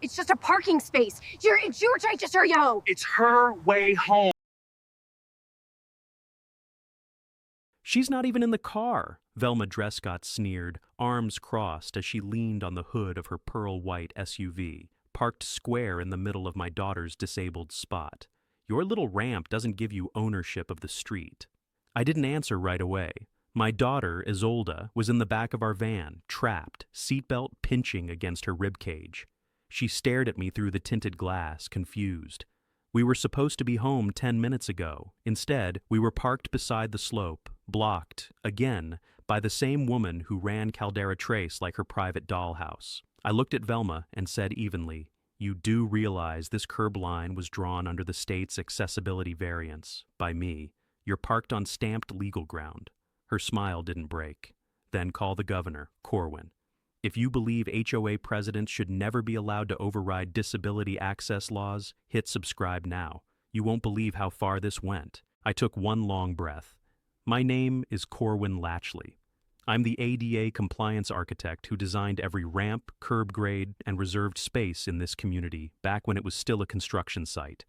It's just a parking space. It's your right to show yo. It's her way home. She's not even in the car, Velma Drescott sneered, arms crossed as she leaned on the hood of her pearl-white SUV, parked square in the middle of my daughter's disabled spot. Your little ramp doesn't give you ownership of the street. I didn't answer right away. My daughter, Isolde, was in the back of our van, trapped, seatbelt pinching against her ribcage. She stared at me through the tinted glass, confused. We were supposed to be home 10 minutes ago. Instead, we were parked beside the slope, blocked, again, by the same woman who ran Caldera Trace like her private dollhouse. I looked at Velma and said evenly, "You do realize this curb line was drawn under the state's accessibility variance, by me. You're parked on stamped legal ground." Her smile didn't break. "Then call the governor, Corwin. If you believe HOA presidents should never be allowed to override disability access laws, hit subscribe now. You won't believe how far this went." I took one long breath. My name is Corwin Latchley. I'm the ADA compliance architect who designed every ramp, curb grade, and reserved space in this community back when it was still a construction site.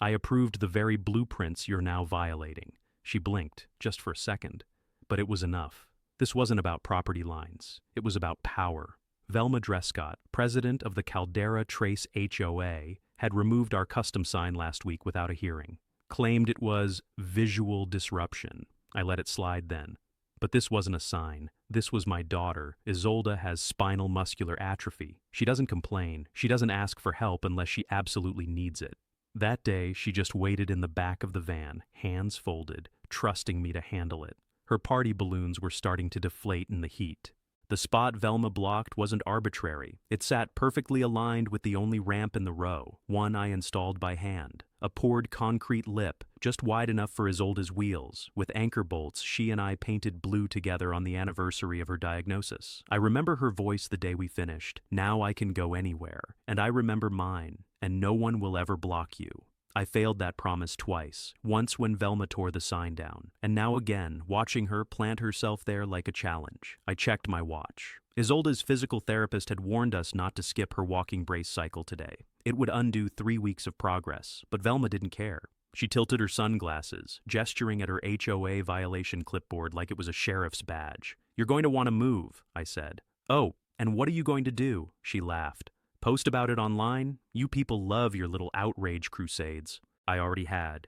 I approved the very blueprints you're now violating. She blinked, just for a second. But it was enough. This wasn't about property lines. It was about power. Velma Drescott, president of the Caldera Trace HOA, had removed our custom sign last week without a hearing. Claimed it was visual disruption. I let it slide then. But this wasn't a sign. This was my daughter. Isolde has spinal muscular atrophy. She doesn't complain. She doesn't ask for help unless she absolutely needs it. That day, she just waited in the back of the van, hands folded, trusting me to handle it. Her party balloons were starting to deflate in the heat. The spot Velma blocked wasn't arbitrary. It sat perfectly aligned with the only ramp in the row, one I installed by hand. A poured concrete lip, just wide enough for Isolde's wheels, with anchor bolts she and I painted blue together on the anniversary of her diagnosis. I remember her voice the day we finished. "Now I can go anywhere." And I remember mine, "And no one will ever block you." I failed that promise twice, once when Velma tore the sign down, and now again, watching her plant herself there like a challenge. I checked my watch. Isolde's physical therapist had warned us not to skip her walking brace cycle today. It would undo 3 weeks of progress, but Velma didn't care. She tilted her sunglasses, gesturing at her HOA violation clipboard like it was a sheriff's badge. "You're going to want to move," I said. "Oh, and what are you going to do?" She laughed. "Post about it online? You people love your little outrage crusades." I already had.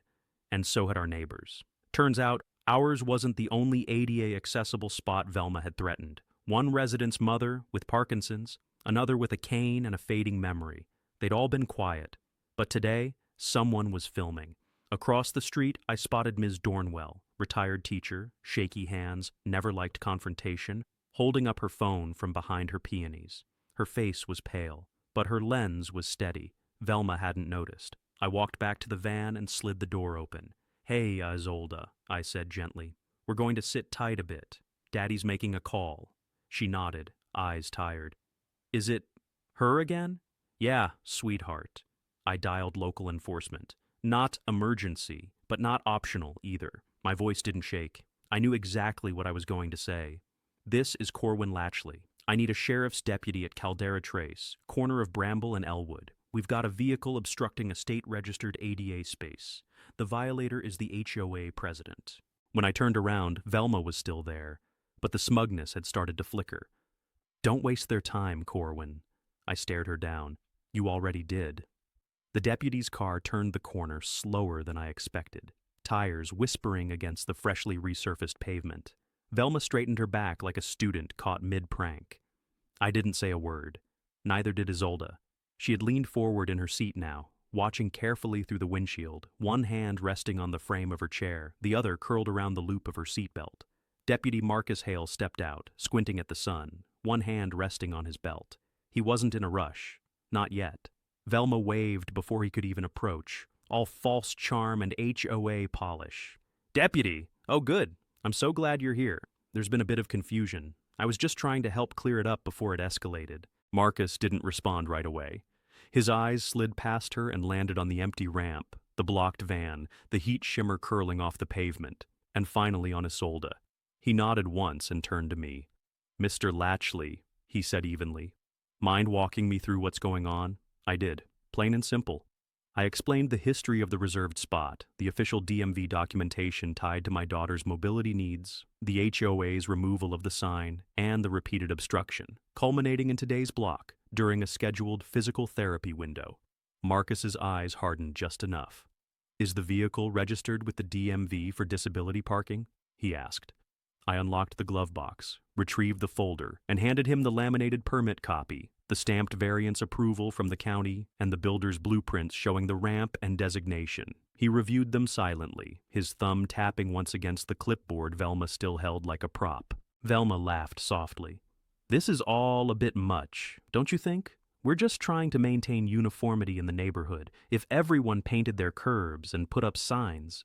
And so had our neighbors. Turns out, ours wasn't the only ADA accessible spot Velma had threatened. One resident's mother, with Parkinson's, another with a cane and a fading memory. They'd all been quiet. But today, someone was filming. Across the street, I spotted Ms. Dornwell, retired teacher, shaky hands, never liked confrontation, holding up her phone from behind her peonies. Her face was pale, but her lens was steady. Velma hadn't noticed. I walked back to the van and slid the door open. "Hey, Isolde," I said gently. "We're going to sit tight a bit. Daddy's making a call." She nodded, eyes tired. "Is it her again?" "Yeah, sweetheart." I dialed local enforcement. Not emergency, but not optional either. My voice didn't shake. I knew exactly what I was going to say. "This is Corwin Latchley. I need a sheriff's deputy at Caldera Trace, corner of Bramble and Elwood. We've got a vehicle obstructing a state-registered ADA space. The violator is the HOA president." When I turned around, Velma was still there, but the smugness had started to flicker. "Don't waste their time, Corwin." I stared her down. "You already did." The deputy's car turned the corner slower than I expected, tires whispering against the freshly resurfaced pavement. Velma straightened her back like a student caught mid-prank. I didn't say a word. Neither did Isolde. She had leaned forward in her seat now, watching carefully through the windshield, one hand resting on the frame of her chair, the other curled around the loop of her seatbelt. Deputy Marcus Hale stepped out, squinting at the sun, one hand resting on his belt. He wasn't in a rush. Not yet. Velma waved before he could even approach, all false charm and HOA polish. "Deputy! Oh, good. I'm so glad you're here. There's been a bit of confusion. I was just trying to help clear it up before it escalated." Marcus didn't respond right away. His eyes slid past her and landed on the empty ramp, the blocked van, the heat shimmer curling off the pavement, and finally on Isolde. He nodded once and turned to me. "Mr. Latchley," he said evenly. "Mind walking me through what's going on?" I did, plain and simple. I explained the history of the reserved spot, the official DMV documentation tied to my daughter's mobility needs, the HOA's removal of the sign, and the repeated obstruction, culminating in today's block during a scheduled physical therapy window. Marcus's eyes hardened just enough. "Is the vehicle registered with the DMV for disability parking?" he asked. I unlocked the glove box, retrieved the folder, and handed him the laminated permit copy, the stamped variance approval from the county, and the builder's blueprints showing the ramp and designation. He reviewed them silently, his thumb tapping once against the clipboard Velma still held like a prop. Velma laughed softly. "This is all a bit much, don't you think? We're just trying to maintain uniformity in the neighborhood. If everyone painted their curbs and put up signs—"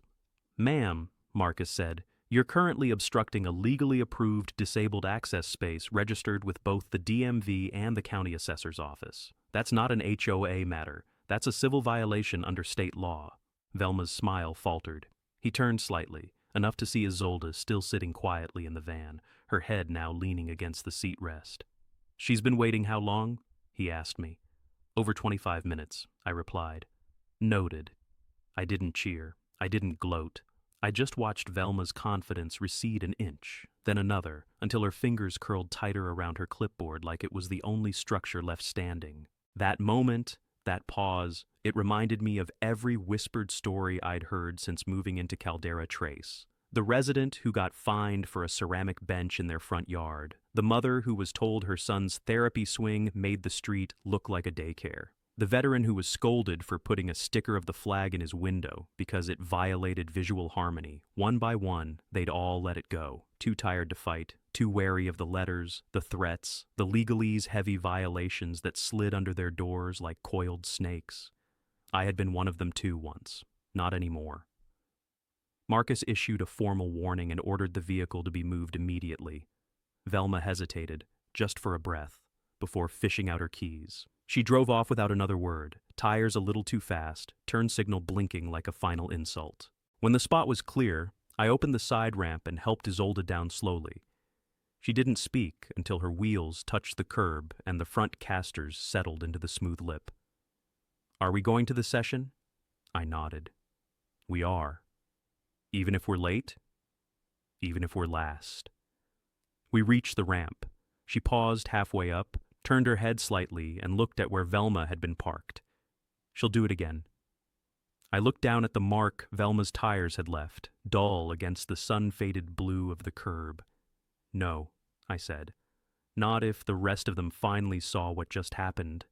"Ma'am," Marcus said, "you're currently obstructing a legally approved disabled access space registered with both the DMV and the county assessor's office. That's not an HOA matter. That's a civil violation under state law." Velma's smile faltered. He turned slightly, enough to see Isolde still sitting quietly in the van, her head now leaning against the seat rest. "She's been waiting how long?" he asked me. "Over 25 minutes, I replied. Noted. I didn't cheer. I didn't gloat. I just watched Velma's confidence recede an inch, then another, until her fingers curled tighter around her clipboard like it was the only structure left standing. That moment, that pause, it reminded me of every whispered story I'd heard since moving into Caldera Trace. The resident who got fined for a ceramic bench in their front yard. The mother who was told her son's therapy swing made the street look like a daycare. The veteran who was scolded for putting a sticker of the flag in his window because it violated visual harmony. One by one, they'd all let it go, too tired to fight, too wary of the letters, the threats, the legalese-heavy violations that slid under their doors like coiled snakes. I had been one of them too once. Not anymore. Marcus issued a formal warning and ordered the vehicle to be moved immediately. Velma hesitated, just for a breath, before fishing out her keys. She drove off without another word, tires a little too fast, turn signal blinking like a final insult. When the spot was clear, I opened the side ramp and helped Isolde down slowly. She didn't speak until her wheels touched the curb and the front casters settled into the smooth lip. "Are we going to the session?" I nodded. "We are. Even if we're late? Even if we're last." We reached the ramp. She paused halfway up, turned her head slightly, and looked at where Velma had been parked. "She'll do it again." I looked down at the mark Velma's tires had left, dull against the sun-faded blue of the curb. "No," I said. "Not if the rest of them finally saw what just happened."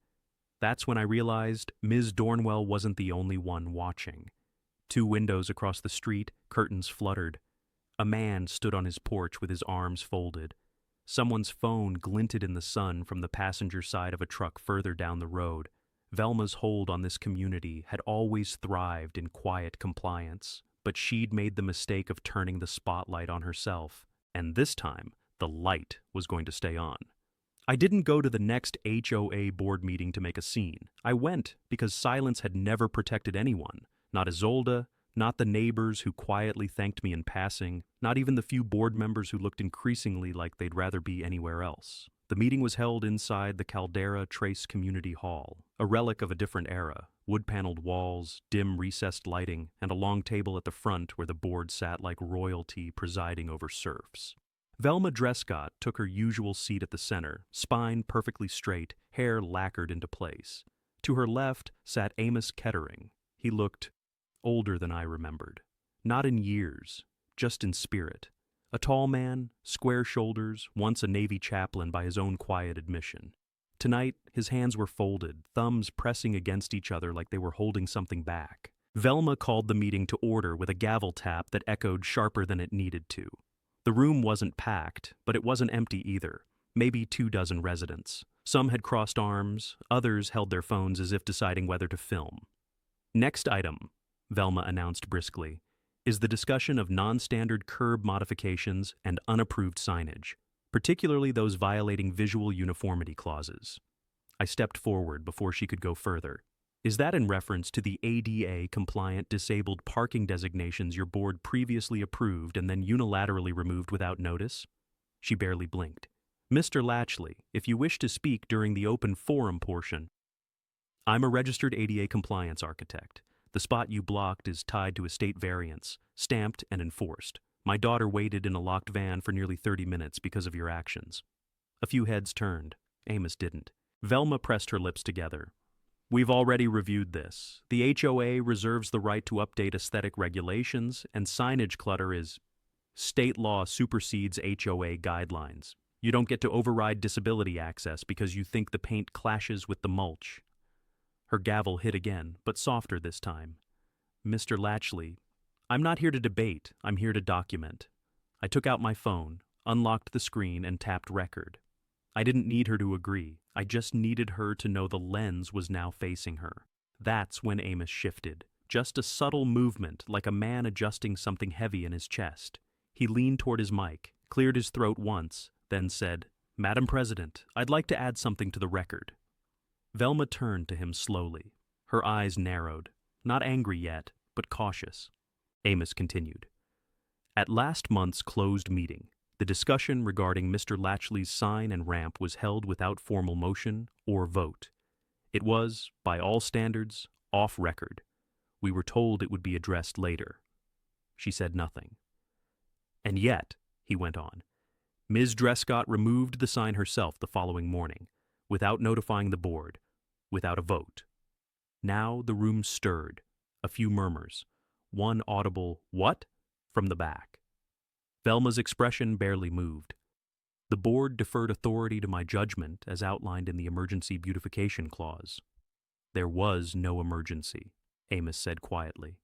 That's when I realized Ms. Dornwell wasn't the only one watching. 2 windows across the street, curtains fluttered. A man stood on his porch with his arms folded. Someone's phone glinted in the sun from the passenger side of a truck further down the road. Velma's hold on this community had always thrived in quiet compliance, but she'd made the mistake of turning the spotlight on herself, and this time, the light was going to stay on. I didn't go to the next HOA board meeting to make a scene. I went because silence had never protected anyone. Not Isolde, not the neighbors who quietly thanked me in passing, not even the few board members who looked increasingly like they'd rather be anywhere else. The meeting was held inside the Caldera Trace Community Hall, a relic of a different era, wood-paneled walls, dim recessed lighting, and a long table at the front where the board sat like royalty presiding over serfs. Velma Drescott took her usual seat at the center, spine perfectly straight, hair lacquered into place. To her left sat Amos Kettering. He looked older than I remembered. Not in years, just in spirit. A tall man, square shoulders, once a Navy chaplain by his own quiet admission. Tonight, his hands were folded, thumbs pressing against each other like they were holding something back. Velma called the meeting to order with a gavel tap that echoed sharper than it needed to. The room wasn't packed, but it wasn't empty either. Maybe 24 residents. Some had crossed arms, others held their phones as if deciding whether to film. "Next item," Velma announced briskly, "is the discussion of non-standard curb modifications and unapproved signage, particularly those violating visual uniformity clauses." I stepped forward before she could go further. "Is that in reference to the ADA-compliant disabled parking designations your board previously approved and then unilaterally removed without notice?" She barely blinked. "Mr. Latchley, if you wish to speak during the open forum portion..." I'm a registered ADA compliance architect. The spot you blocked is tied to a state variance, stamped and enforced. My daughter waited in a locked van for nearly 30 minutes because of your actions. A few heads turned. Amos didn't. Velma pressed her lips together. We've already reviewed this. The HOA reserves the right to update aesthetic regulations, and signage clutter is state law supersedes HOA guidelines. You don't get to override disability access because you think the paint clashes with the mulch. Her gavel hit again, but softer this time. Mr. Latchley, I'm not here to debate, I'm here to document. I took out my phone, unlocked the screen, and tapped record. I didn't need her to agree. I just needed her to know the lens was now facing her. That's when Amos shifted. Just a subtle movement, like a man adjusting something heavy in his chest. He leaned toward his mic, cleared his throat once, then said, Madam President, I'd like to add something to the record. Velma turned to him slowly. Her eyes narrowed. Not angry yet, but cautious. Amos continued. At last month's closed meeting, the discussion regarding Mr. Latchley's sign and ramp was held without formal motion or vote. It was, by all standards, off record. We were told it would be addressed later. She said nothing. And yet, he went on, Ms. Drescott removed the sign herself the following morning, without notifying the board, without a vote. Now the room stirred, a few murmurs, one audible, "What?" from the back. Velma's expression barely moved. The board deferred authority to my judgment as outlined in the emergency beautification clause. There was no emergency, Amos said quietly,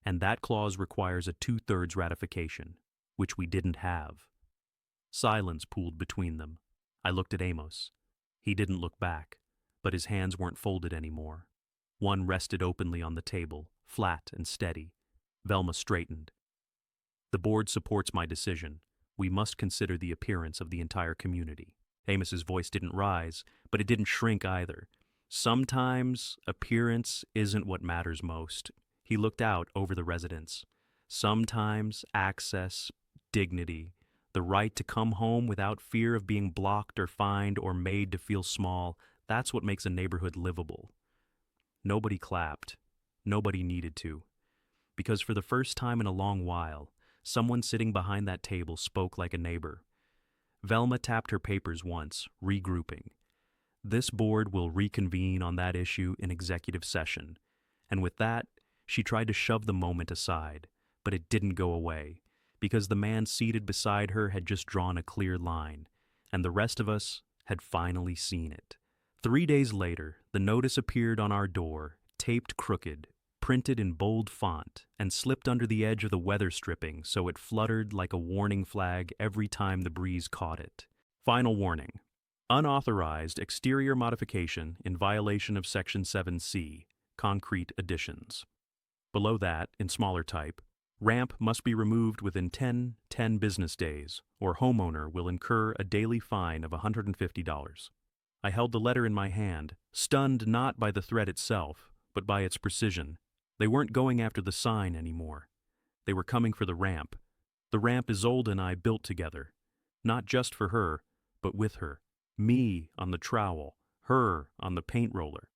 and that clause requires a 2/3 ratification, which we didn't have. Silence pooled between them. I looked at Amos. He didn't look back, but his hands weren't folded anymore. One rested openly on the table, flat and steady. Velma straightened. The board supports my decision. We must consider the appearance of the entire community. Amos's voice didn't rise, but it didn't shrink either. Sometimes appearance isn't what matters most. He looked out over the residents. Sometimes access, dignity, the right to come home without fear of being blocked or fined or made to feel small, that's what makes a neighborhood livable. Nobody clapped. Nobody needed to. Because for the first time in a long while, someone sitting behind that table spoke like a neighbor. Velma tapped her papers once, regrouping. This board will reconvene on that issue in executive session. And with that, she tried to shove the moment aside, but it didn't go away, because the man seated beside her had just drawn a clear line, and the rest of us had finally seen it. 3 days later, the notice appeared on our door, taped crooked, printed in bold font, and slipped under the edge of the weather stripping so it fluttered like a warning flag every time the breeze caught it. Final warning. Unauthorized exterior modification in violation of Section 7C, concrete additions. Below that, in smaller type, ramp must be removed within 10 business days, or homeowner will incur a daily fine of $150. I held the letter in my hand, stunned not by the threat itself, but by its precision. They weren't going after the sign anymore. They were coming for the ramp. The ramp Isolde and I built together. Not just for her, but with her. Me on the trowel, her on the paint roller.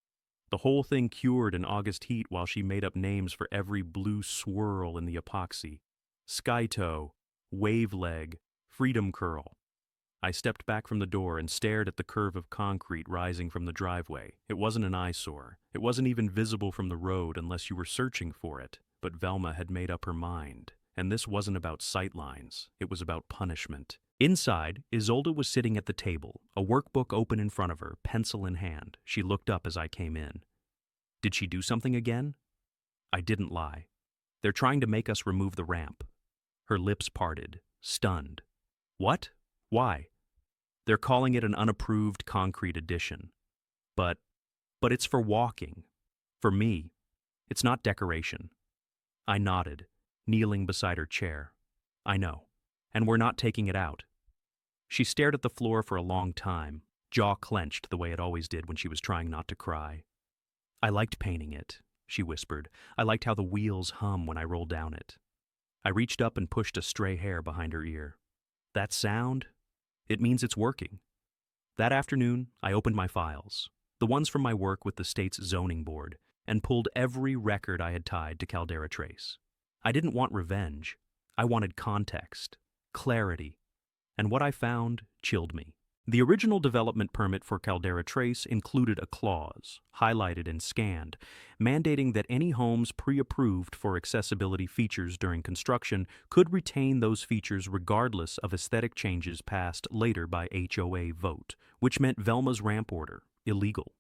The whole thing cured in August heat while she made up names for every blue swirl in the epoxy. Sky toe, wave leg, freedom curl. I stepped back from the door and stared at the curve of concrete rising from the driveway. It wasn't an eyesore. It wasn't even visible from the road unless you were searching for it. But Velma had made up her mind. And this wasn't about sightlines. It was about punishment. Inside, Isolde was sitting at the table, a workbook open in front of her, pencil in hand. She looked up as I came in. Did she do something again? I didn't lie. They're trying to make us remove the ramp. Her lips parted, stunned. What? Why? They're calling it an unapproved concrete addition. But it's for walking. For me. It's not decoration. I nodded, kneeling beside her chair. I know. And we're not taking it out. She stared at the floor for a long time, jaw clenched the way it always did when she was trying not to cry. I liked painting it, she whispered. I liked how the wheels hum when I rolled down it. I reached up and pushed a stray hair behind her ear. That sound? It means it's working. That afternoon, I opened my files. the ones from my work with the state's zoning board, and pulled every record I had tied to Caldera Trace. I didn't want revenge. I wanted context, clarity, and what I found chilled me. The original development permit for Caldera Trace included a clause, highlighted and scanned, mandating that any homes pre-approved for accessibility features during construction could retain those features regardless of aesthetic changes passed later by HOA vote, which meant Velma's ramp order illegal.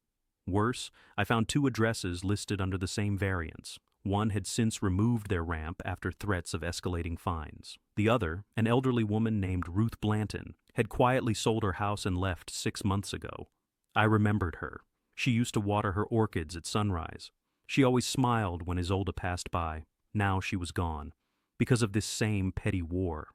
Worse, I found 2 addresses listed under the same variance. One had since removed their ramp after threats of escalating fines. The other, an elderly woman named Ruth Blanton, had quietly sold her house and left 6 months ago. I remembered her. She used to water her orchids at sunrise. She always smiled when Isolde passed by. Now she was gone, because of this same petty war.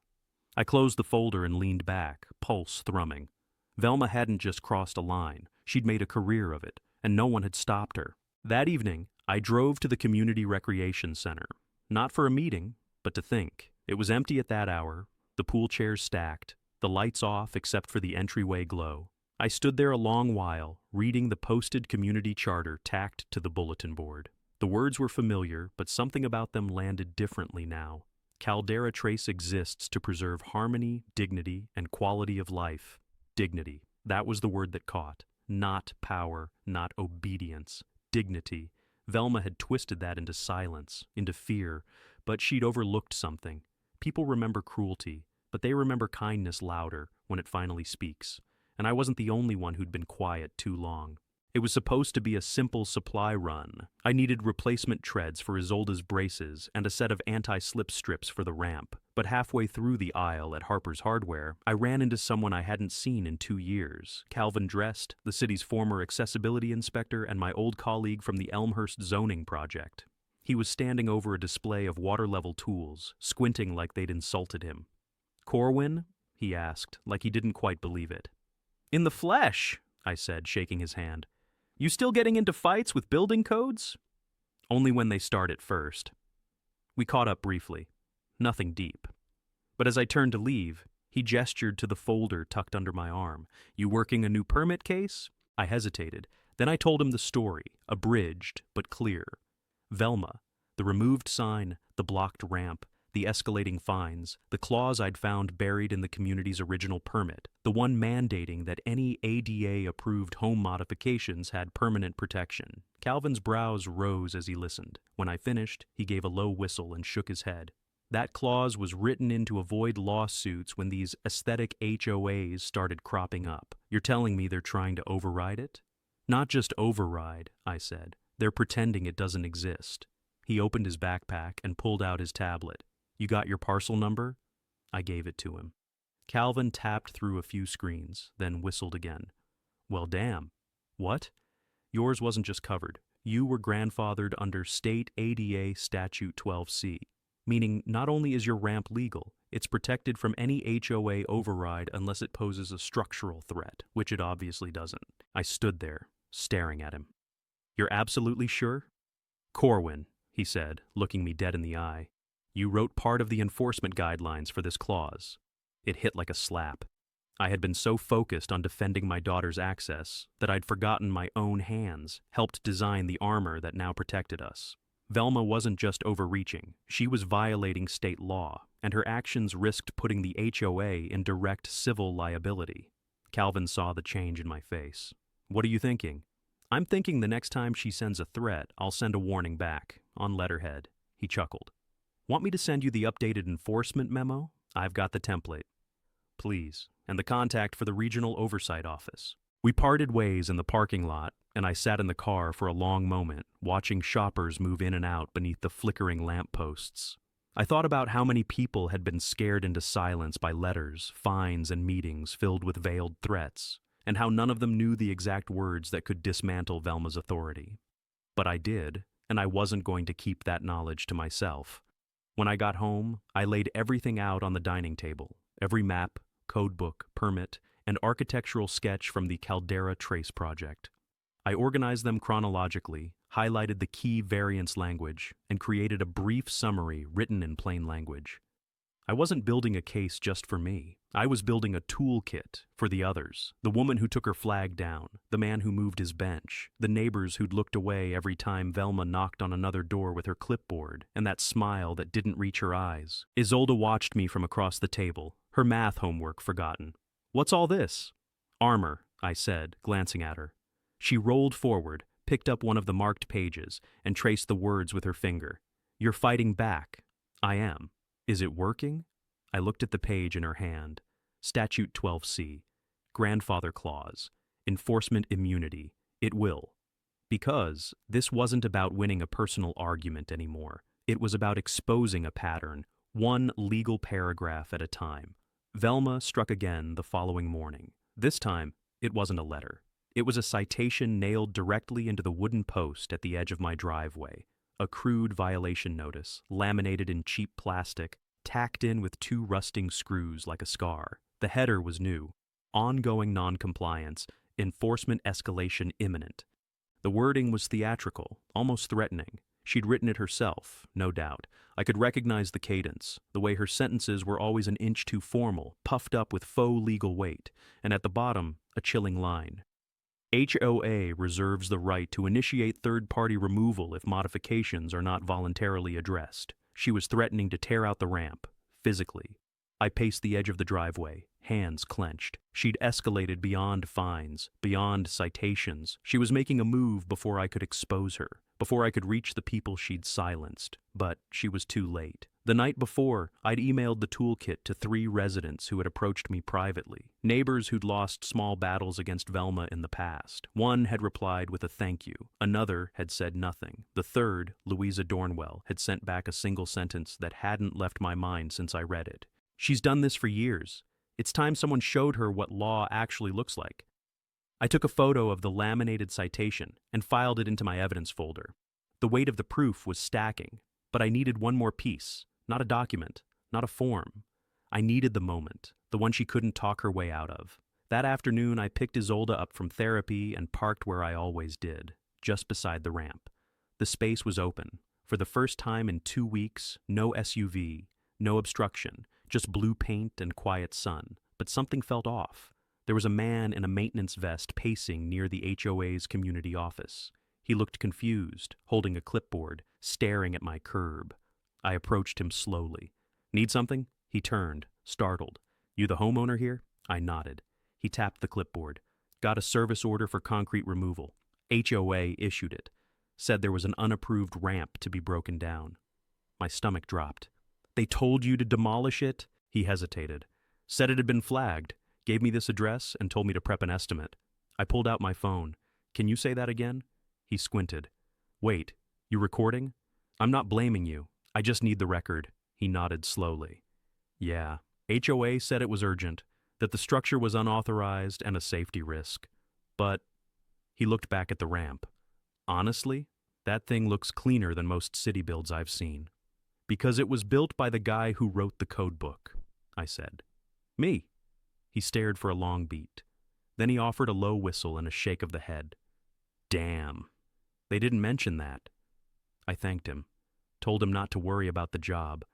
I closed the folder and leaned back, pulse thrumming. Velma hadn't just crossed a line. She'd made a career of it, and no one had stopped her. That evening, I drove to the community recreation center, not for a meeting, but to think. It was empty at that hour, the pool chairs stacked, the lights off except for the entryway glow. I stood there a long while, reading the posted community charter tacked to the bulletin board. The words were familiar, but something about them landed differently now. Caldera Trace exists to preserve harmony, dignity, and quality of life. Dignity. That was the word that caught. Not power, not obedience. Dignity. Velma had twisted that into silence, into fear, but she'd overlooked something. People remember cruelty, but they remember kindness louder when it finally speaks. And I wasn't the only one who'd been quiet too long. It was supposed to be a simple supply run. I needed replacement treads for Isolde's braces and a set of anti-slip strips for the ramp. But halfway through the aisle at Harper's Hardware, I ran into someone I hadn't seen in 2 years. Calvin Drest, the city's former accessibility inspector and my old colleague from the Elmhurst zoning project. He was standing over a display of water-level tools, squinting like they'd insulted him. "Corwin?" he asked, like he didn't quite believe it. "In the flesh," I said, shaking his hand. "You still getting into fights with building codes?" "Only when they start at first." We caught up briefly. Nothing deep. But as I turned to leave, he gestured to the folder tucked under my arm. "You working a new permit case?" I hesitated. Then I told him the story, abridged but clear. Velma, the removed sign, the blocked ramp, the escalating fines, the clause I'd found buried in the community's original permit, the one mandating that any ADA-approved home modifications had permanent protection. Calvin's brows rose as he listened. When I finished, he gave a low whistle and shook his head. That clause was written in to avoid lawsuits when these aesthetic HOAs started cropping up. You're telling me they're trying to override it? Not just override, I said. They're pretending it doesn't exist. He opened his backpack and pulled out his tablet. "You got your parcel number?" I gave it to him. Calvin tapped through a few screens, then whistled again. "Well, damn. What? Yours wasn't just covered. You were grandfathered under State ADA Statute 12C, meaning not only is your ramp legal, it's protected from any HOA override unless it poses a structural threat, which it obviously doesn't." I stood there, staring at him. "You're absolutely sure?" "Corwin," he said, looking me dead in the eye. "You wrote part of the enforcement guidelines for this clause." It hit like a slap. I had been so focused on defending my daughter's access that I'd forgotten my own hands helped design the armor that now protected us. Velma wasn't just overreaching, she was violating state law, and her actions risked putting the HOA in direct civil liability. Calvin saw the change in my face. "What are you thinking?" "I'm thinking the next time she sends a threat, I'll send a warning back, on letterhead." He chuckled. "Want me to send you the updated enforcement memo? I've got the template." "Please, and the contact for the regional oversight office." We parted ways in the parking lot, and I sat in the car for a long moment, watching shoppers move in and out beneath the flickering lampposts. I thought about how many people had been scared into silence by letters, fines, and meetings filled with veiled threats, and how none of them knew the exact words that could dismantle Velma's authority. But I did, and I wasn't going to keep that knowledge to myself. When I got home, I laid everything out on the dining table, every map, codebook, permit, and architectural sketch from the Caldera Trace project. I organized them chronologically, highlighted the key variance language, and created a brief summary written in plain language. I wasn't building a case just for me. I was building a toolkit for the others. The woman who took her flag down, the man who moved his bench, the neighbors who'd looked away every time Velma knocked on another door with her clipboard, and that smile that didn't reach her eyes. Isolde watched me from across the table, her math homework forgotten. "What's all this?" "Armor," I said, glancing at her. She rolled forward, picked up one of the marked pages, and traced the words with her finger. "You're fighting back." "I am." "Is it working?" I looked at the page in her hand. Statute 12C. Grandfather Clause. Enforcement immunity. It will. Because this wasn't about winning a personal argument anymore. It was about exposing a pattern, one legal paragraph at a time. Velma struck again the following morning. This time, it wasn't a letter. It was a citation nailed directly into the wooden post at the edge of my driveway. A crude violation notice, laminated in cheap plastic, tacked in with 2 rusting screws like a scar. The header was new. Ongoing noncompliance, enforcement escalation imminent. The wording was theatrical, almost threatening. She'd written it herself, no doubt. I could recognize the cadence, the way her sentences were always an inch too formal, puffed up with faux legal weight, and at the bottom, a chilling line. HOA reserves the right to initiate third-party removal if modifications are not voluntarily addressed. She was threatening to tear out the ramp, physically. I paced the edge of the driveway, hands clenched. She'd escalated beyond fines, beyond citations. She was making a move before I could expose her, before I could reach the people she'd silenced. But she was too late. The night before, I'd emailed the toolkit to 3 residents who had approached me privately, neighbors who'd lost small battles against Velma in the past. One had replied with a thank you. Another had said nothing. The third, Louisa Dornwell, had sent back a single sentence that hadn't left my mind since I read it. "She's done this for years. It's time someone showed her what law actually looks like." I took a photo of the laminated citation and filed it into my evidence folder. The weight of the proof was stacking, but I needed one more piece. Not a document, not a form. I needed the moment, the one she couldn't talk her way out of. That afternoon, I picked Isolde up from therapy and parked where I always did, just beside the ramp. The space was open. For the first time in 2 weeks, no SUV, no obstruction, just blue paint and quiet sun. But something felt off. There was a man in a maintenance vest pacing near the HOA's community office. He looked confused, holding a clipboard, staring at my curb. I approached him slowly. "Need something?" He turned, startled. "You the homeowner here?" I nodded. He tapped the clipboard. "Got a service order for concrete removal. HOA issued it. Said there was an unapproved ramp to be broken down." My stomach dropped. "They told you to demolish it?" He hesitated. "Said it had been flagged. Gave me this address and told me to prep an estimate." I pulled out my phone. "Can you say that again?" He squinted. "Wait, you recording? I'm not blaming you. I just need the record." He nodded slowly. "Yeah, HOA said it was urgent, that the structure was unauthorized and a safety risk. But," he looked back at the ramp, "honestly, that thing looks cleaner than most city builds I've seen. Because it was built by the guy who wrote the code book," I said. "Me?" He stared for a long beat. Then he offered a low whistle and a shake of the head. "Damn. They didn't mention that." I thanked him. Told him not to worry about the job,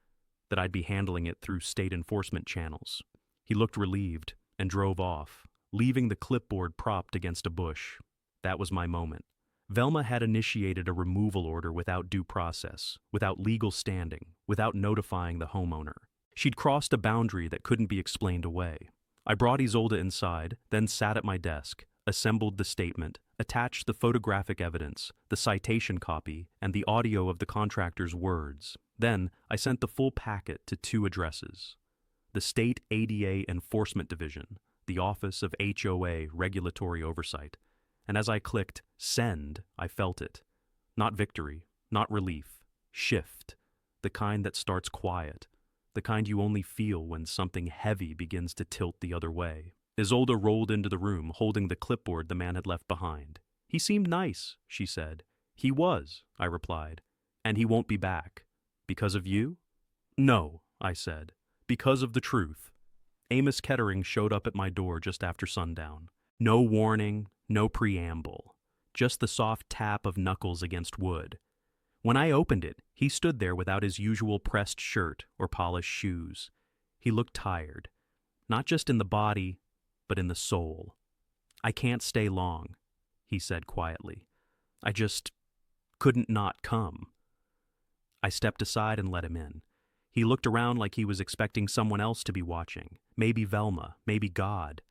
that I'd be handling it through state enforcement channels. He looked relieved and drove off, leaving the clipboard propped against a bush. That was my moment. Velma had initiated a removal order without due process, without legal standing, without notifying the homeowner. She'd crossed a boundary that couldn't be explained away. I brought Isolde inside, then sat at my desk, assembled the statement, attached the photographic evidence, the citation copy, and the audio of the contractor's words. Then I sent the full packet to 2 addresses. The State ADA Enforcement Division, the Office of HOA Regulatory Oversight. And as I clicked send, I felt it. Not victory, not relief. Shift. The kind that starts quiet. The kind you only feel when something heavy begins to tilt the other way. Isolde rolled into the room, holding the clipboard the man had left behind. "He seemed nice," she said. "He was," I replied. "And he won't be back. Because of you?" "No," I said. "Because of the truth." Amos Kettering showed up at my door just after sundown. No warning, no preamble. Just the soft tap of knuckles against wood. When I opened it, he stood there without his usual pressed shirt or polished shoes. He looked tired. Not just in the body, but in the soul. I can't stay long, he said quietly. I just couldn't not come. I stepped aside and let him in. He looked around like he was expecting someone else to be watching. Maybe Velma, maybe God.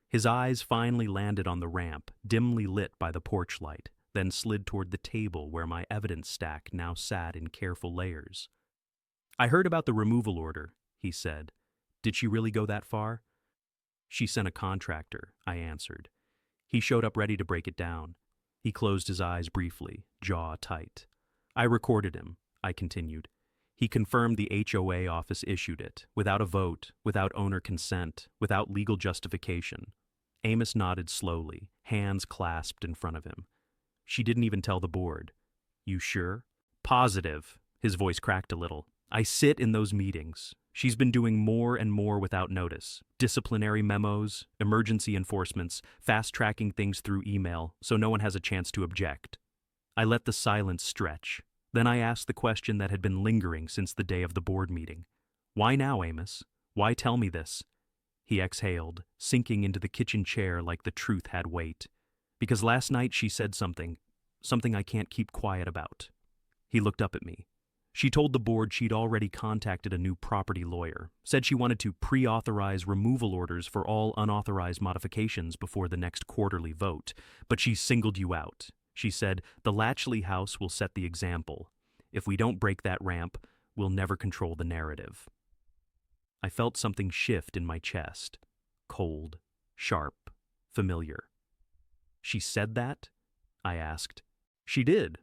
His eyes finally landed on the ramp, dimly lit by the porch light, then slid toward the table where my evidence stack now sat in careful layers. I heard about the removal order, he said. Did she really go that far? She sent a contractor, I answered. He showed up ready to break it down. He closed his eyes briefly, jaw tight. I recorded him, I continued. He confirmed the HOA office issued it, without a vote, without owner consent, without legal justification. Amos nodded slowly, hands clasped in front of him. She didn't even tell the board. You sure? Positive. His voice cracked a little. I sit in those meetings. She's been doing more and more without notice. Disciplinary memos, emergency enforcements, fast-tracking things through email so no one has a chance to object. I let the silence stretch. Then I asked the question that had been lingering since the day of the board meeting. Why now, Amos? Why tell me this? He exhaled, sinking into the kitchen chair like the truth had weight. Because last night she said something I can't keep quiet about. He looked up at me. She told the board she'd already contacted a new property lawyer, said she wanted to pre-authorize removal orders for all unauthorized modifications before the next quarterly vote, but she singled you out. She said, the Latchley house will set the example. If we don't break that ramp, we'll never control the narrative. I felt something shift in my chest. Cold, sharp, familiar. She said that? I asked. She did.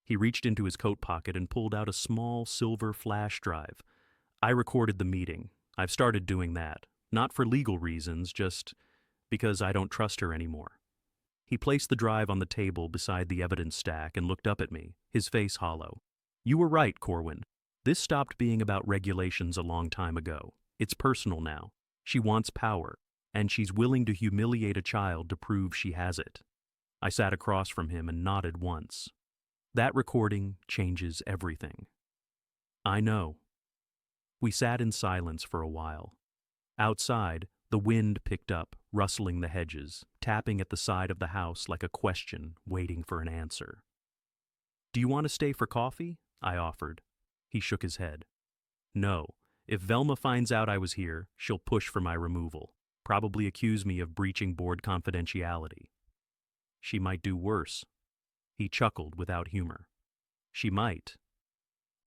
He reached into his coat pocket and pulled out a small silver flash drive. I recorded the meeting. I've started doing that. Not for legal reasons, just because I don't trust her anymore. He placed the drive on the table beside the evidence stack and looked up at me, his face hollow. You were right, Corwin. This stopped being about regulations a long time ago. It's personal now. She wants power, and she's willing to humiliate a child to prove she has it. I sat across from him and nodded once. That recording changes everything. I know. We sat in silence for a while. Outside, the wind picked up, rustling the hedges, tapping at the side of the house like a question waiting for an answer. Do you want to stay for coffee? I offered. He shook his head. No. If Velma finds out I was here, she'll push for my removal, probably accuse me of breaching board confidentiality. She might do worse. He chuckled without humor. She might.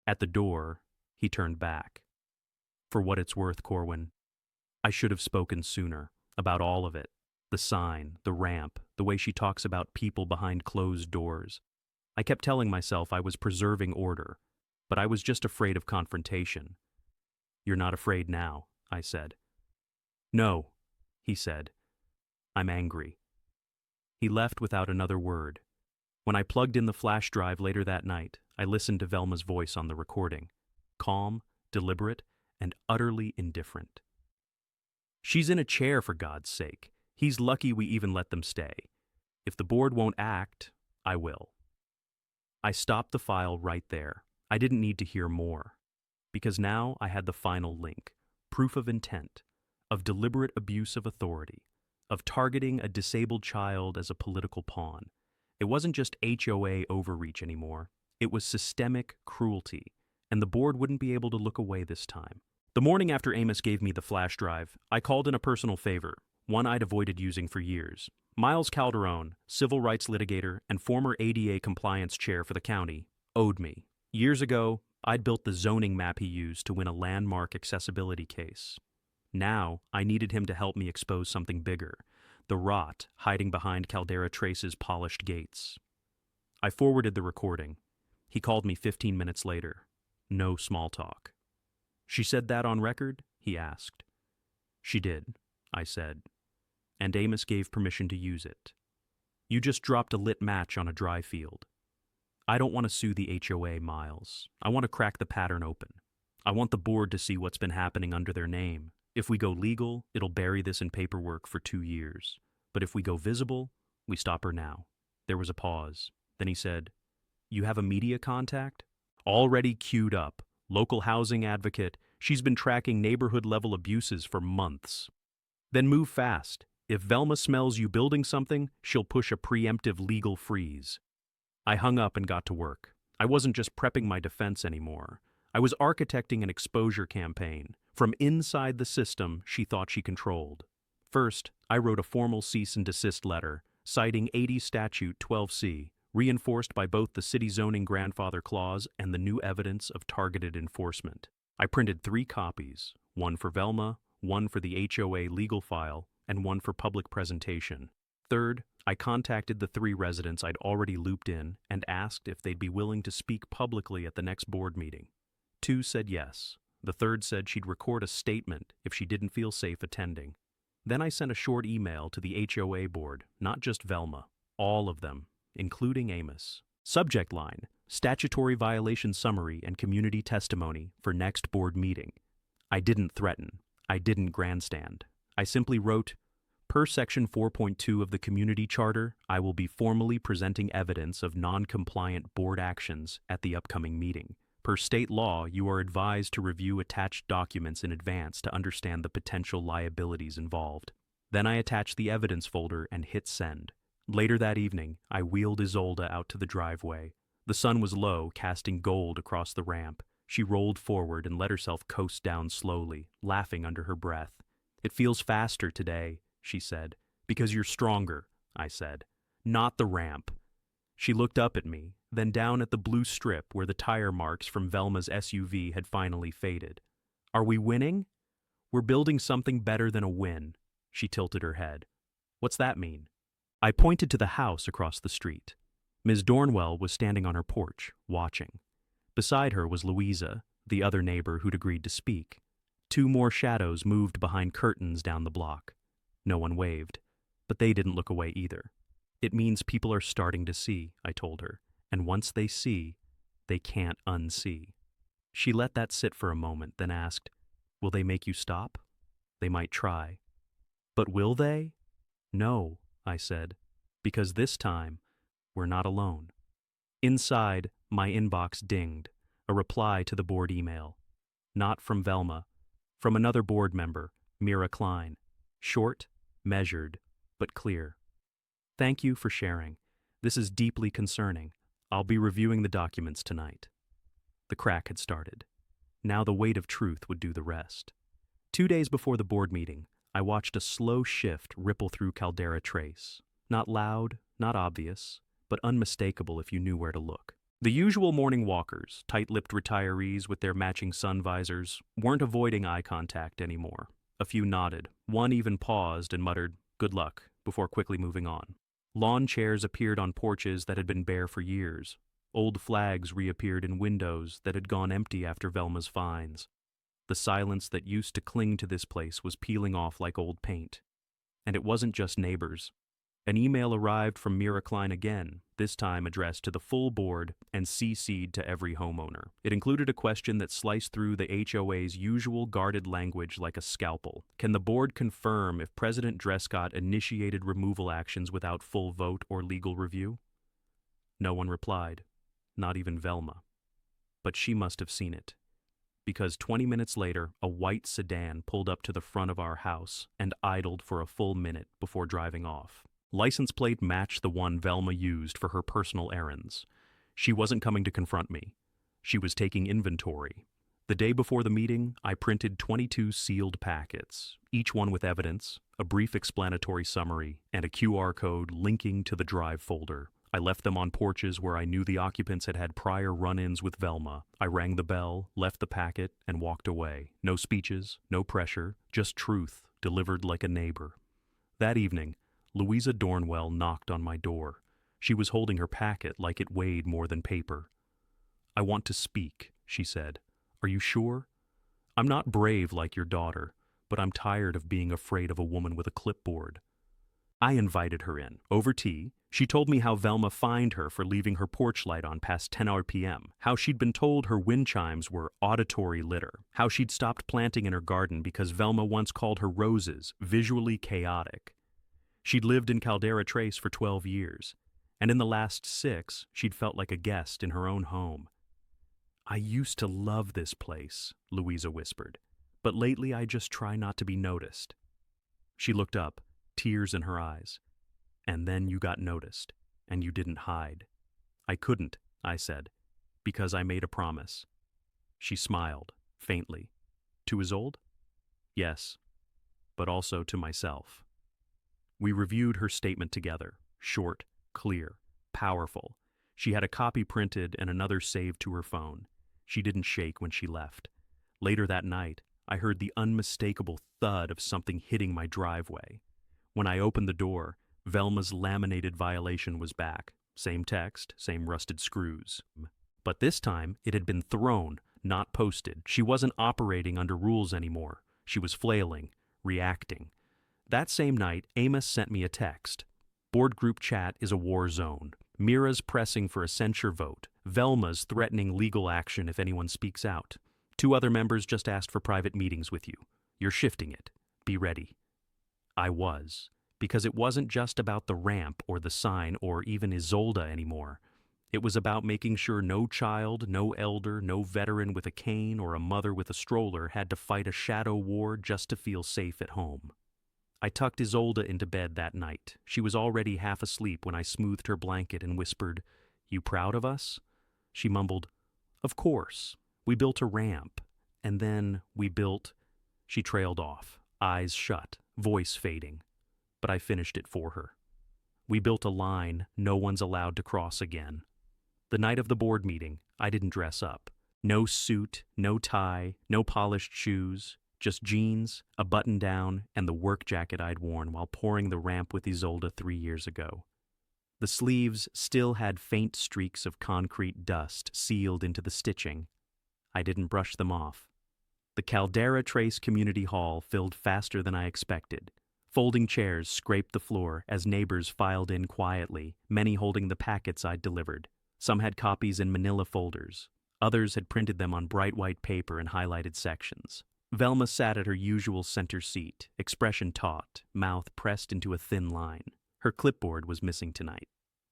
At the door, he turned back. For what it's worth, Corwin, I should have spoken sooner, about all of it. The sign, the ramp, the way she talks about people behind closed doors. I kept telling myself I was preserving order, but I was just afraid of confrontation. You're not afraid now, I said. No, he said. I'm angry. He left without another word. When I plugged in the flash drive later that night, I listened to Velma's voice on the recording. Calm, deliberate, and utterly indifferent. She's in a chair, for God's sake. He's lucky we even let them stay. If the board won't act, I will. I stopped the file right there. I didn't need to hear more. Because now I had the final link. Proof of intent. Of deliberate abuse of authority. Of targeting a disabled child as a political pawn. It wasn't just HOA overreach anymore. It was systemic cruelty, and the board wouldn't be able to look away this time. The morning after Amos gave me the flash drive, I called in a personal favor, one I'd avoided using for years. Miles Calderon, civil rights litigator and former ADA compliance chair for the county, owed me. Years ago, I'd built the zoning map he used to win a landmark accessibility case. Now, I needed him to help me expose something bigger. The rot hiding behind Caldera Trace's polished gates. I forwarded the recording. He called me 15 minutes later. No small talk. She said that on record? He asked. She did, I said. And Amos gave permission to use it. You just dropped a lit match on a dry field. I don't want to sue the HOA, Miles. I want to crack the pattern open. I want the board to see what's been happening under their name. If we go legal, it'll bury this in paperwork for 2 years. But if we go visible, we stop her now. There was a pause. Then he said, You have a media contact? Already queued up. Local housing advocate. She's been tracking neighborhood-level abuses for months. Then move fast. If Velma smells you building something, she'll push a preemptive legal freeze. I hung up and got to work. I wasn't just prepping my defense anymore. I was architecting an exposure campaign from inside the system she thought she controlled. First, I wrote a formal cease and desist letter, citing 80 Statute 12C, reinforced by both the city zoning grandfather clause and the new evidence of targeted enforcement. I printed 3 copies, one for Velma, one for the HOA legal file, and one for public presentation. Third, I contacted the 3 residents I'd already looped in and asked if they'd be willing to speak publicly at the next board meeting. 2 said yes. The third said she'd record a statement if she didn't feel safe attending. Then I sent a short email to the HOA board, not just Velma, all of them, including Amos. Subject line: statutory violation summary and community testimony for next board meeting. I didn't threaten. I didn't grandstand. I simply wrote, per section 4.2 of the community charter, I will be formally presenting evidence of non-compliant board actions at the upcoming meeting. Per state law, you are advised to review attached documents in advance to understand the potential liabilities involved. Then I attached the evidence folder and hit send. Later that evening, I wheeled Isolde out to the driveway. The sun was low, casting gold across the ramp. She rolled forward and let herself coast down slowly, laughing under her breath. It feels faster today, she said. Because you're stronger, I said. Not the ramp. She looked up at me, then down at the blue strip where the tire marks from Velma's SUV had finally faded. Are we winning? We're building something better than a win. She tilted her head. What's that mean? I pointed to the house across the street. Ms. Dornwell was standing on her porch, watching. Beside her was Louisa, the other neighbor who'd agreed to speak. 2 more shadows moved behind curtains down the block. No one waved, but they didn't look away either. It means people are starting to see, I told her, and once they see, they can't unsee. She let that sit for a moment, then asked, will they make you stop? They might try. But will they? No, I said, because this time, we're not alone. Inside, my inbox dinged, a reply to the board email. Not from Velma, from another board member, Mira Klein. Short, measured, but clear. Thank you for sharing. This is deeply concerning. I'll be reviewing the documents tonight. The crack had started. Now the weight of truth would do the rest. 2 days before the board meeting, I watched a slow shift ripple through Caldera Trace. Not loud, not obvious, but unmistakable if you knew where to look. The usual morning walkers, tight-lipped retirees with their matching sun visors, weren't avoiding eye contact anymore. A few nodded. One even paused and muttered, "Good luck," before quickly moving on. Lawn chairs appeared on porches that had been bare for years. Old flags reappeared in windows that had gone empty after Velma's fines. The silence that used to cling to this place was peeling off like old paint. And it wasn't just neighbors. An email arrived from Mira Klein again, this time addressed to the full board and CC'd to every homeowner. It included a question that sliced through the HOA's usual guarded language like a scalpel. Can the board confirm if President Drescott initiated removal actions without full vote or legal review? No one replied, not even Velma. But she must have seen it. Because 20 minutes later, a white sedan pulled up to the front of our house and idled for a full minute before driving off. License plate matched the one Velma used for her personal errands. She wasn't coming to confront me. She was taking inventory. The day before the meeting, I printed 22 sealed packets, each one with evidence, a brief explanatory summary, and a QR code linking to the drive folder. I left them on porches where I knew the occupants had had prior run-ins with Velma. I rang the bell, left the packet, and walked away. No speeches, no pressure, just truth, delivered like a neighbor. That evening, Louisa Dornwell knocked on my door. She was holding her packet like it weighed more than paper. "I want to speak," she said. "Are you sure? I'm not brave like your daughter, but I'm tired of being afraid of a woman with a clipboard." I invited her in. Over tea, she told me how Velma fined her for leaving her porch light on past 10 p.m., how she'd been told her wind chimes were auditory litter, how she'd stopped planting in her garden because Velma once called her roses visually chaotic. She'd lived in Caldera Trace for 12 years, and in the last 6, she'd felt like a guest in her own home. "I used to love this place," Louisa whispered, "but lately I just try not to be noticed." She looked up, tears in her eyes. And then you got noticed, and you didn't hide. I couldn't, I said, because I made a promise. She smiled, faintly. To Isolde? Yes, but also to myself. We reviewed her statement together, short, clear, powerful. She had a copy printed and another saved to her phone. She didn't shake when she left. Later that night, I heard the unmistakable thud of something hitting my driveway. When I opened the door, Velma's laminated violation was back. Same text, same rusted screws. But this time, it had been thrown, not posted. She wasn't operating under rules anymore. She was flailing, reacting. That same night, Amos sent me a text. Board group chat is a war zone. Mira's pressing for a censure vote. Velma's threatening legal action if anyone speaks out. 2 other members just asked for private meetings with you. You're shifting it. Be ready. I was, because it wasn't just about the ramp or the sign or even Isolde anymore. It was about making sure no child, no elder, no veteran with a cane or a mother with a stroller had to fight a shadow war just to feel safe at home. I tucked Isolde into bed that night. She was already half asleep when I smoothed her blanket and whispered, "You proud of us?" She mumbled, "Of course. We built a ramp. And then we built—" She trailed off, eyes shut, voice fading. But I finished it for her. We built a line no one's allowed to cross again. The night of the board meeting, I didn't dress up. No suit, no tie, no polished shoes. Just jeans, a button-down, and the work jacket I'd worn while pouring the ramp with Isolde 3 years ago. The sleeves still had faint streaks of concrete dust sealed into the stitching. I didn't brush them off. The Caldera Trace Community Hall filled faster than I expected. Folding chairs scraped the floor as neighbors filed in quietly, many holding the packets I'd delivered. Some had copies in manila folders. Others had printed them on bright white paper in highlighted sections. Velma sat at her usual center seat, expression taut, mouth pressed into a thin line. Her clipboard was missing tonight.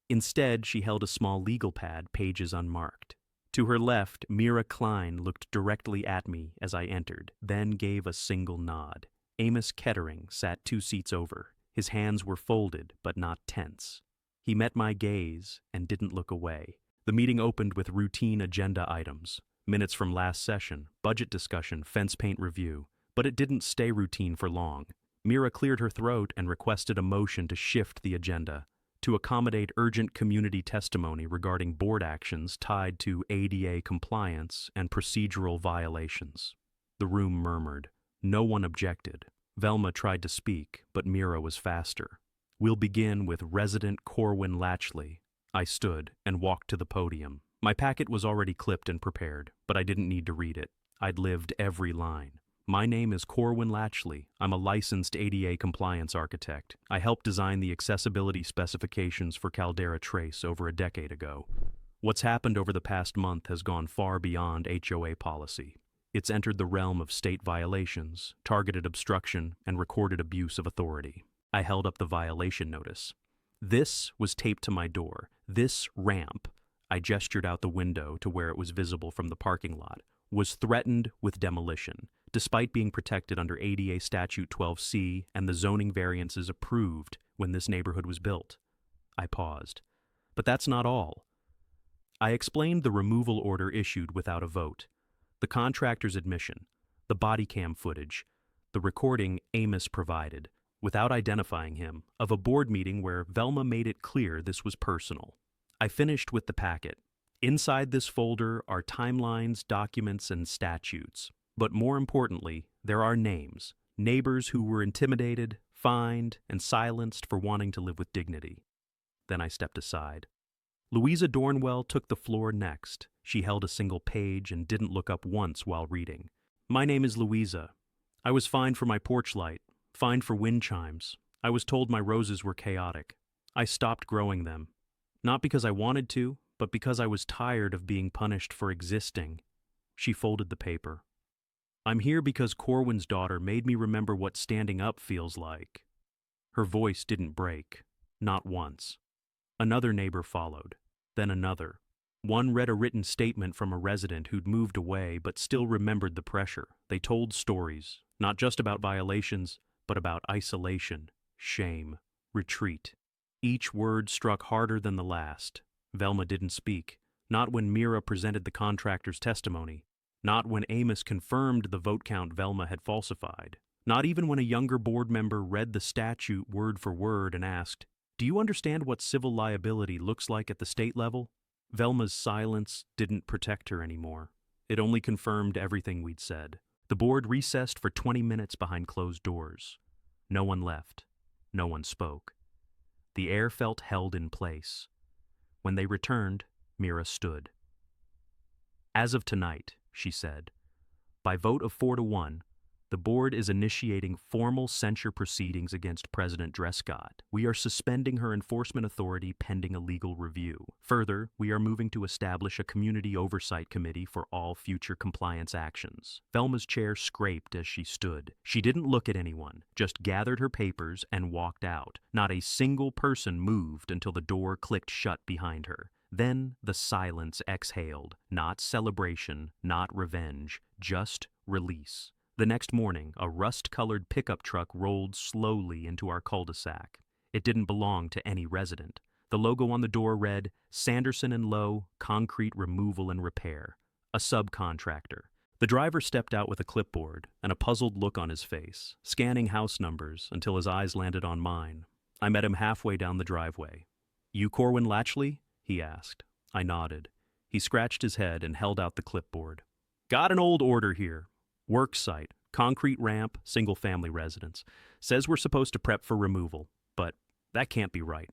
Instead, she held a small legal pad, pages unmarked. To her left, Mira Klein looked directly at me as I entered, then gave a single nod. Amos Kettering sat 2 seats over. His hands were folded, but not tense. He met my gaze and didn't look away. The meeting opened with routine agenda items. Minutes from last session, budget discussion, fence paint review. But it didn't stay routine for long. Mira cleared her throat and requested a motion to shift the agenda, to accommodate urgent community testimony regarding board actions tied to ADA compliance and procedural violations. The room murmured. No one objected. Velma tried to speak, but Mira was faster. We'll begin with resident Corwin Latchley. I stood and walked to the podium. My packet was already clipped and prepared, but I didn't need to read it. I'd lived every line. My name is Corwin Latchley. I'm a licensed ADA compliance architect. I helped design the accessibility specifications for Caldera Trace over a decade ago. What's happened over the past month has gone far beyond HOA policy. It's entered the realm of state violations, targeted obstruction, and recorded abuse of authority. I held up the violation notice. This was taped to my door. This ramp, I gestured out the window to where it was visible from the parking lot, was threatened with demolition, despite being protected under ADA Statute 12C and the zoning variances approved when this neighborhood was built. I paused. But that's not all. I explained the removal order issued without a vote, the contractor's admission, the body cam footage, the recording Amos provided, without identifying him, of a board meeting where Velma made it clear this was personal. I finished with the packet. Inside this folder are timelines, documents, and statutes. But more importantly, there are names, neighbors who were intimidated, fined, and silenced for wanting to live with dignity. Then I stepped aside. Louisa Dornwell took the floor next. She held a single page and didn't look up once while reading. My name is Louisa. I was fined for my porch light, fined for wind chimes. I was told my roses were chaotic. I stopped growing them. Not because I wanted to, but because I was tired of being punished for existing. She folded the paper. I'm here because Corwin's daughter made me remember what standing up feels like. Her voice didn't break, not once. Another neighbor followed, then another. One read a written statement from a resident who'd moved away but still remembered the pressure. They told stories, not just about violations, but about isolation, shame, retreat. Each word struck harder than the last. Velma didn't speak, not when Mira presented the contractor's testimony, not when Amos confirmed the vote count Velma had falsified, not even when a younger board member read the statute word for word and asked, "Do you understand what civil liability looks like at the state level?" Velma's silence didn't protect her anymore. It only confirmed everything we'd said. The board recessed for 20 minutes behind closed doors. No one left. No one spoke. The air felt held in place. When they returned, Mira stood. "As of tonight," she said, "by vote of 4-1, the board is initiating formal censure proceedings against President Drescott. We are suspending her enforcement authority pending a legal review. Further, we are moving to establish a community oversight committee for all future compliance actions." Velma's chair scraped as she stood. She didn't look at anyone, just gathered her papers and walked out. Not a single person moved until the door clicked shut behind her. Then the silence exhaled. Not celebration, not revenge, just release. The next morning, a rust-colored pickup truck rolled slowly into our cul-de-sac. It didn't belong to any resident. The logo on the door read, "Sanderson & Lowe, Concrete Removal and Repair," a subcontractor. The driver stepped out with a clipboard and a puzzled look on his face, scanning house numbers until his eyes landed on mine. I met him halfway down the driveway. "You Corwin Latchley?" he asked. I nodded. He scratched his head and held out the clipboard. "Got an old order here. Work site, concrete ramp, single-family residence. Says we're supposed to prep for removal, but that can't be right."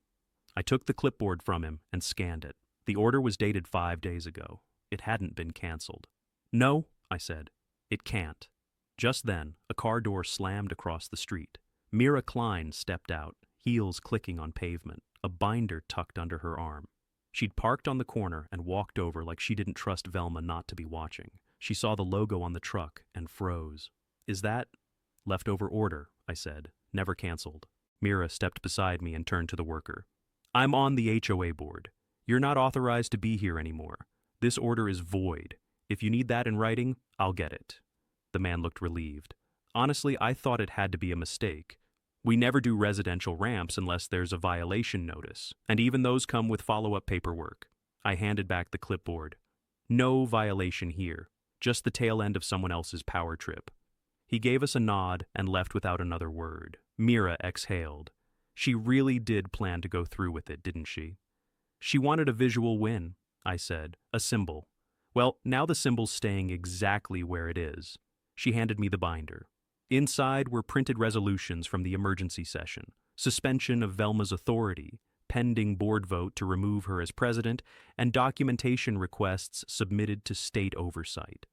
I took the clipboard from him and scanned it. The order was dated 5 days ago. It hadn't been canceled. "No," I said. "It can't." Just then, a car door slammed across the street. Mira Klein stepped out, heels clicking on pavement, a binder tucked under her arm. She'd parked on the corner and walked over like she didn't trust Velma not to be watching. She saw the logo on the truck and froze. "Is that—" "Leftover order," I said, "never canceled." Mira stepped beside me and turned to the worker. "I'm on the HOA board. You're not authorized to be here anymore. This order is void. If you need that in writing, I'll get it." The man looked relieved. "Honestly, I thought it had to be a mistake. We never do residential ramps unless there's a violation notice, and even those come with follow-up paperwork." I handed back the clipboard. "No violation here. Just the tail end of someone else's power trip." He gave us a nod and left without another word. Mira exhaled. She really did plan to go through with it, didn't she? "She wanted a visual win," I said. "A symbol. Well, now the symbol's staying exactly where it is." She handed me the binder. Inside were printed resolutions from the emergency session, suspension of Velma's authority, pending board vote to remove her as president, and documentation requests submitted to state oversight.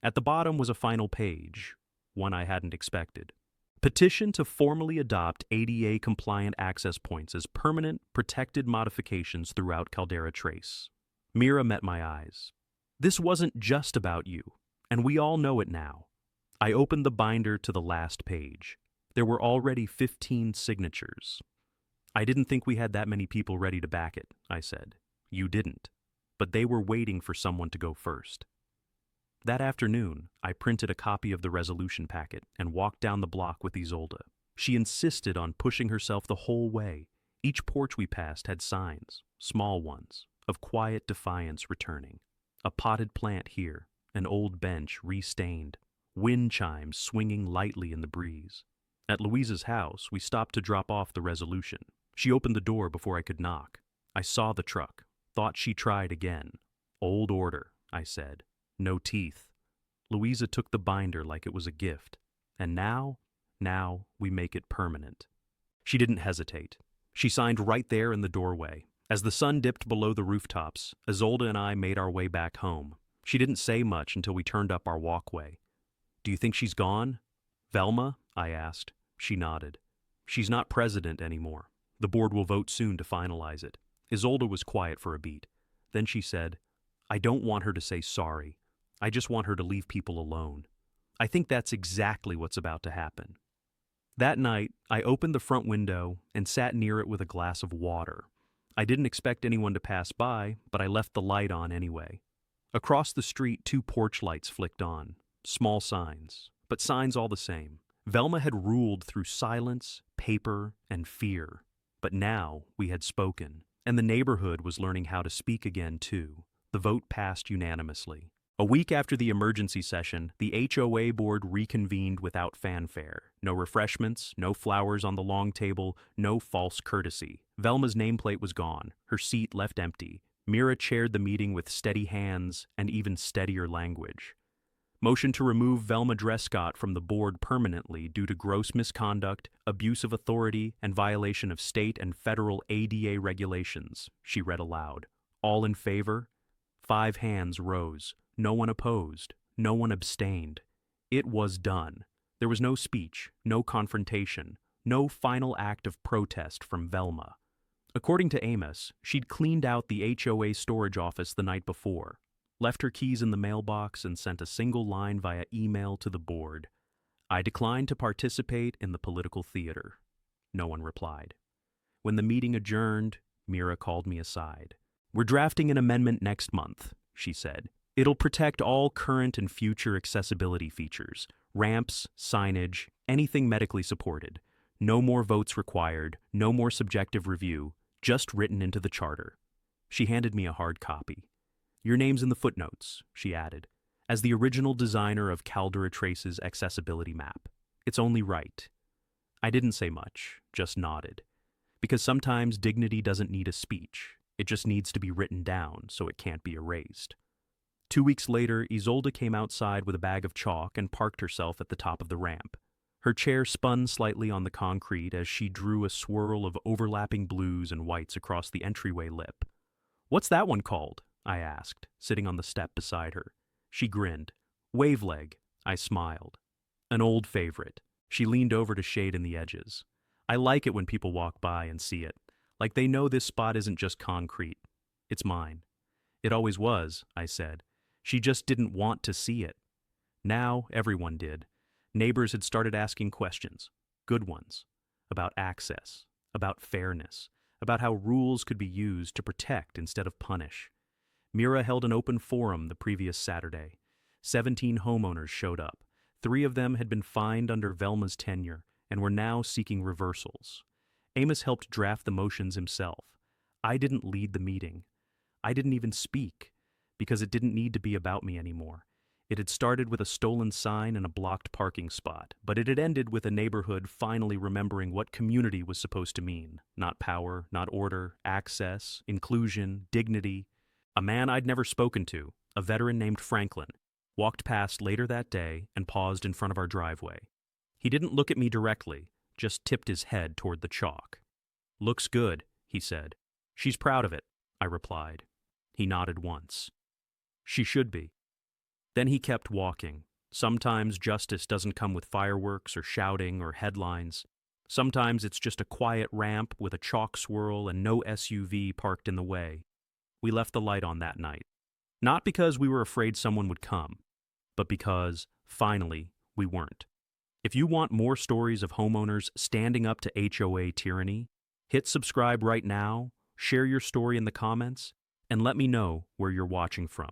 At the bottom was a final page, one I hadn't expected. "Petition to formally adopt ADA-compliant access points as permanent, protected modifications throughout Caldera Trace." Mira met my eyes. "This wasn't just about you, and we all know it now." I opened the binder to the last page. There were already 15 signatures. "I didn't think we had that many people ready to back it," I said. "You didn't. But they were waiting for someone to go first." That afternoon, I printed a copy of the resolution packet and walked down the block with Isolde. She insisted on pushing herself the whole way. Each porch we passed had signs, small ones, of quiet defiance returning. A potted plant here, an old bench re-stained, wind chimes swinging lightly in the breeze. At Louisa's house, we stopped to drop off the resolution. She opened the door before I could knock. I saw the truck, thought she tried again. "Old order," I said. "No teeth." Louisa took the binder like it was a gift. And now we make it permanent. She didn't hesitate. She signed right there in the doorway. As the sun dipped below the rooftops, Isolde and I made our way back home. She didn't say much until we turned up our walkway. "Do you think she's gone?" "Velma?" I asked. She nodded. "She's not president anymore. The board will vote soon to finalize it." Isolde was quiet for a beat. Then she said, "I don't want her to say sorry. I just want her to leave people alone. I think that's exactly what's about to happen." That night, I opened the front window and sat near it with a glass of water. I didn't expect anyone to pass by, but I left the light on anyway. Across the street, 2 porch lights flicked on. Small signs, but signs all the same. Velma had ruled through silence, paper, and fear. But now we had spoken, and the neighborhood was learning how to speak again, too. The vote passed unanimously. A week after the emergency session, the HOA board reconvened without fanfare. No refreshments, no flowers on the long table, no false courtesy. Velma's nameplate was gone, her seat left empty. Mira chaired the meeting with steady hands and even steadier language. Motion to remove Velma Drescott from the board permanently due to gross misconduct, abuse of authority, and violation of state and federal ADA regulations, she read aloud. All in favor? 5 hands rose. No one opposed. No one abstained. It was done. There was no speech, no confrontation, no final act of protest from Velma. According to Amos, she'd cleaned out the HOA storage office the night before, left her keys in the mailbox, and sent a single line via email to the board. I declined to participate in the political theater. No one replied. When the meeting adjourned, Mira called me aside. We're drafting an amendment next month, she said. It'll protect all current and future accessibility features, ramps, signage, anything medically supported. No more votes required, no more subjective review, just written into the charter. She handed me a hard copy. Your name's in the footnotes, she added, as the original designer of Caldera Trace's accessibility map. It's only right. I didn't say much, just nodded. Because sometimes dignity doesn't need a speech. It just needs to be written down so it can't be erased. 2 weeks later, Isolde came outside with a bag of chalk and parked herself at the top of the ramp. Her chair spun slightly on the concrete as she drew a swirl of overlapping blues and whites across the entryway lip. What's that one called? I asked, sitting on the step beside her. She grinned. Waveleg. I smiled. An old favorite. She leaned over to shade in the edges. I like it when people walk by and see it, like they know this spot isn't just concrete. It's mine. It always was, I said. She just didn't want to see it. Now everyone did. Neighbors had started asking questions, good ones, about access, about fairness, about how rules could be used to protect instead of punish. Mira held an open forum the previous Saturday. 17 homeowners showed up. 3 of them had been fined under Velma's tenure and were now seeking reversals. Amos helped draft the motions himself. I didn't lead the meeting. I didn't even speak, because it didn't need to be about me anymore. It had started with a stolen sign and a blocked parking spot, but it had ended with a neighborhood finally remembering what community was supposed to mean. Not power, not order, access, inclusion, dignity. A man I'd never spoken to, a veteran named Franklin, walked past later that day and paused in front of our driveway. He didn't look at me directly, just tipped his head toward the chalk. Looks good, he said. She's proud of it, I replied. He nodded once. She should be. Then he kept walking. Sometimes justice doesn't come with fireworks or shouting or headlines. Sometimes it's just a quiet ramp with a chalk swirl and no SUV parked in the way. We left the light on that night. Not because we were afraid someone would come, but because, finally, we weren't. If you want more stories of homeowners standing up to HOA tyranny, hit subscribe right now, share your story in the comments, and let me know where you're watching from.